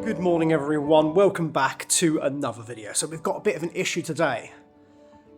Good morning everyone, welcome back to another video. So we've got a bit of an issue today.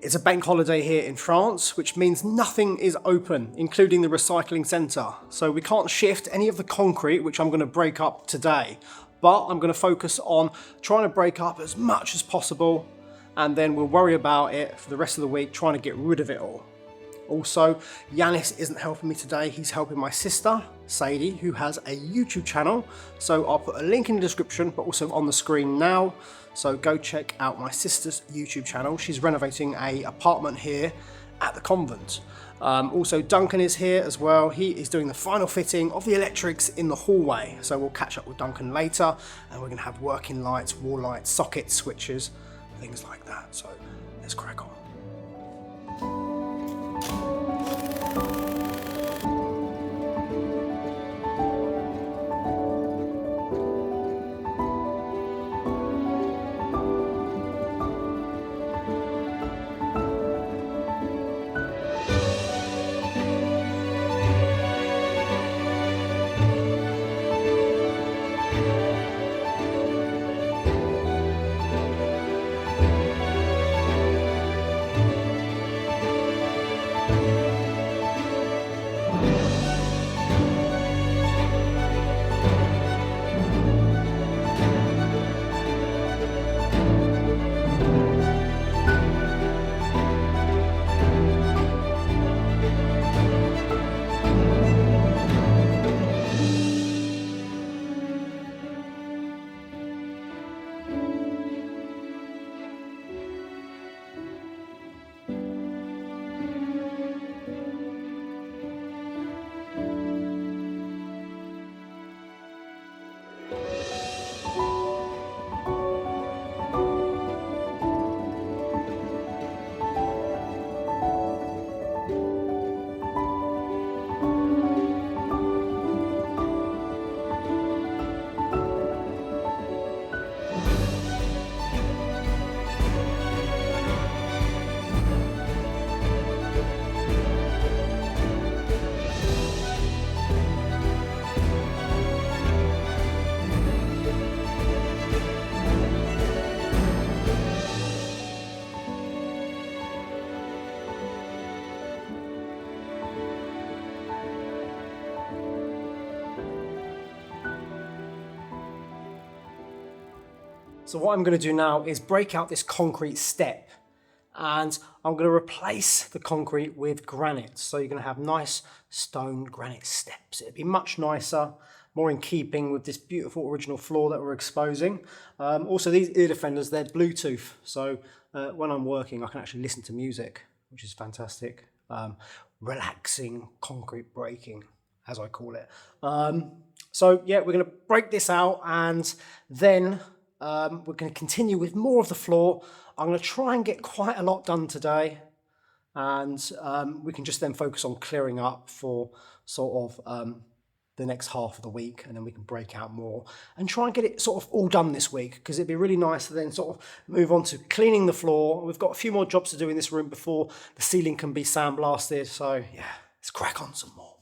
It's a bank holiday here in France, which means nothing is open, including the recycling centre. So we can't shift any of the concrete, which I'm going to break up today. But I'm going to focus on trying to break up as much as possible, and then we'll worry about it for the rest of the week, trying to get rid of it all. Also, Yanis isn't helping me today, he's helping my sister, Sadie, who has a YouTube channel. So I'll put a link in the description, but also on the screen now. So go check out my sister's YouTube channel. She's renovating an apartment here at the convent. Also, Duncan is here as well. He is doing the final fitting of the electrics in the hallway. So we'll catch up with Duncan later, and we're gonna have working lights, wall lights, sockets, switches, things like that. So let's crack on. So what I'm going to do now is break out this concrete step, and I'm going to replace the concrete with granite. So you're going to have nice stone granite steps. It'd be much nicer, more in keeping with this beautiful original floor that we're exposing. Also, these ear defenders, they're Bluetooth. So when I'm working, I can actually listen to music, which is fantastic. Relaxing concrete breaking, as I call it. So yeah, we're going to break this out, and then we're going to continue with more of the floor. I'm going to try and get quite a lot done today, and we can just then focus on clearing up for sort of the next half of the week, and then we can break out more and try and get it sort of all done this week, because it'd be really nice to then sort of move on to cleaning the floor. We've got a few more jobs to do in this room before the ceiling can be sandblasted. So yeah, let's crack on some more.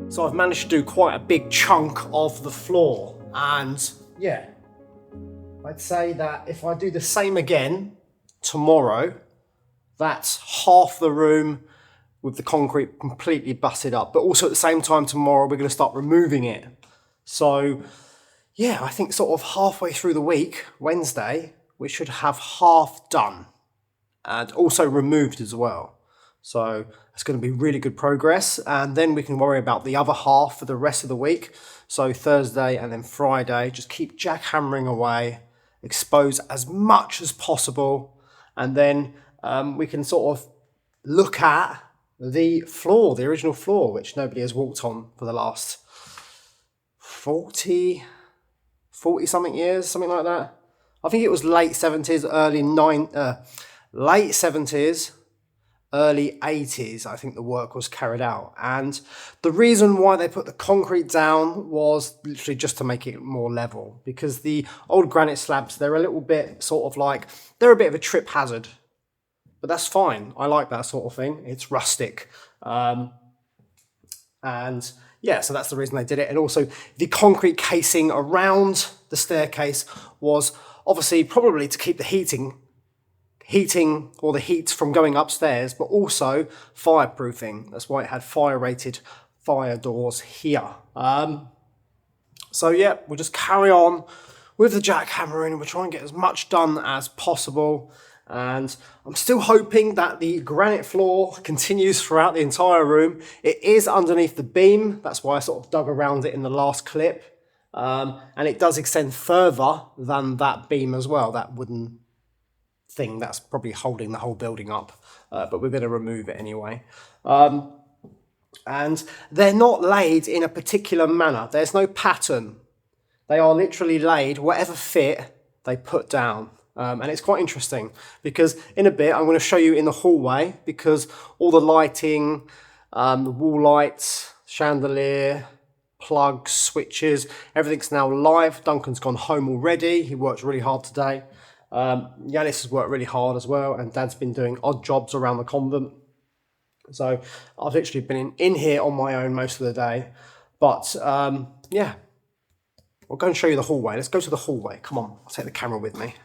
So I've managed to do quite a big chunk of the floor, and yeah, I'd say that if I do the same again tomorrow, that's half the room with the concrete completely busted up. But also at the same time tomorrow, we're going to start removing it. So yeah, I think sort of halfway through the week, Wednesday, we should have half done and also removed as well. So it's going to be really good progress, and then we can worry about the other half for the rest of the week. So Thursday and then Friday, just keep jackhammering away, expose as much as possible, and then we can sort of look at the floor, the original floor, which nobody has walked on for the last 40 something years, something like that. I think it was late 70s, late 70s, early 80s, I think the work was carried out. And the reason why they put the concrete down was literally just to make it more level, because the old granite slabs, they're a little bit sort of like, they're a bit of a trip hazard. But that's fine. I like that sort of thing. It's rustic. And yeah, so that's the reason they did it. And also the concrete casing around the staircase was obviously probably to keep the heating or the heat from going upstairs, but also fireproofing. That's why it had fire-rated fire doors here. So yeah, we'll just carry on with the jackhammering, and we'll try and get as much done as possible. And I'm still hoping that the granite floor continues throughout the entire room. It is underneath the beam. That's why I sort of dug around it in the last clip. And it does extend further than that beam as well, that wooden thing that's probably holding the whole building up, but we're going to remove it anyway. And they're not laid in a particular manner. There's no pattern. They are literally laid whatever fit they put down. And it's quite interesting because in a bit I'm going to show you in the hallway, because all the lighting, the wall lights, chandelier, plugs, switches, everything's now live. Duncan's gone home already. He worked really hard today. Yanis has worked really hard as well, and Dad's been doing odd jobs around the convent. So I've literally been in here on my own most of the day. But yeah, I'll go and show you the hallway. Let's go to the hallway. Come on, I'll take the camera with me.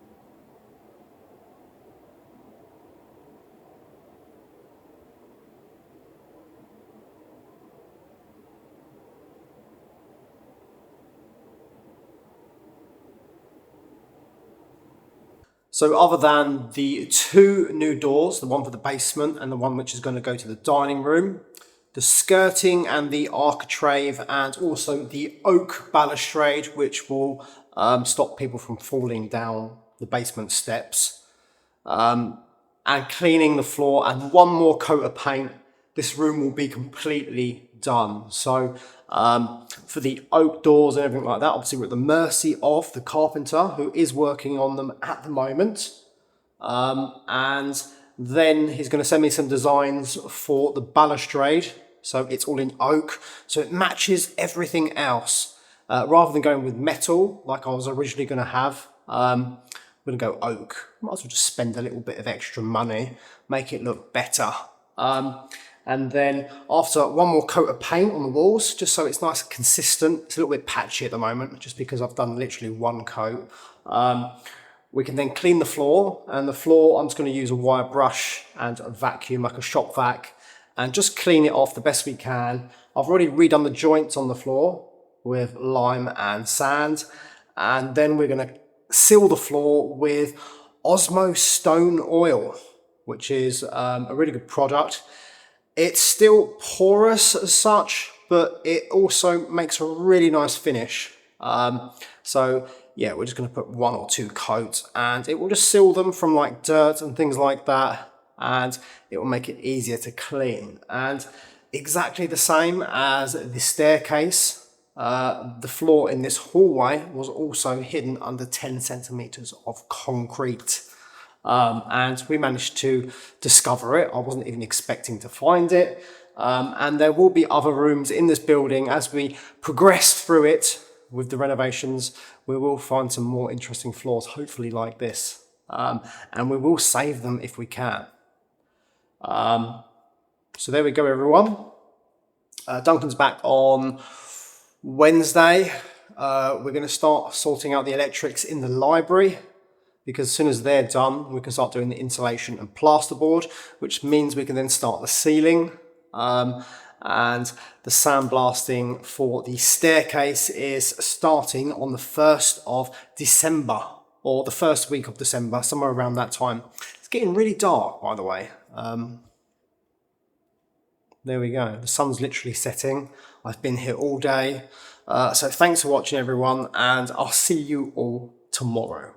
So other than the two new doors, the one for the basement and the one which is going to go to the dining room, the skirting and the architrave, and also the oak balustrade, which will stop people from falling down the basement steps, and cleaning the floor and one more coat of paint, this room will be completely done. So for the oak doors and everything like that, obviously we're at the mercy of the carpenter who is working on them at the moment. And then he's going to send me some designs for the balustrade. So it's all in oak, so it matches everything else. Rather than going with metal like I was originally going to have, I'm going to go oak. Might as well just spend a little bit of extra money, make it look better. And then after one more coat of paint on the walls, just so it's nice and consistent. It's a little bit patchy at the moment, just because I've done literally one coat. We can then clean the floor, and the floor, I'm just going to use a wire brush and a vacuum, like a shop vac, and just clean it off the best we can. I've already redone the joints on the floor with lime and sand, and then we're going to seal the floor with Osmo Stone Oil, which is a really good product. It's still porous as such, but it also makes a really nice finish. So yeah, we're just going to put 1 or 2 coats, and it will just seal them from like dirt and things like that, and it will make it easier to clean. And exactly the same as the staircase, the floor in this hallway was also hidden under 10 centimeters of concrete. And we managed to discover it. I wasn't even expecting to find it. And there will be other rooms in this building as we progress through it with the renovations. We will find some more interesting floors, hopefully like this. And we will save them if we can. So there we go, everyone. Duncan's back on Wednesday. We're going to start sorting out the electrics in the library, because as soon as they're done, we can start doing the insulation and plasterboard, which means we can then start the ceiling. And the sandblasting for the staircase is starting on the 1st of December, or the first week of December, somewhere around that time. It's getting really dark, by the way. There we go. The sun's literally setting. I've been here all day. So thanks for watching, everyone, and I'll see you all tomorrow.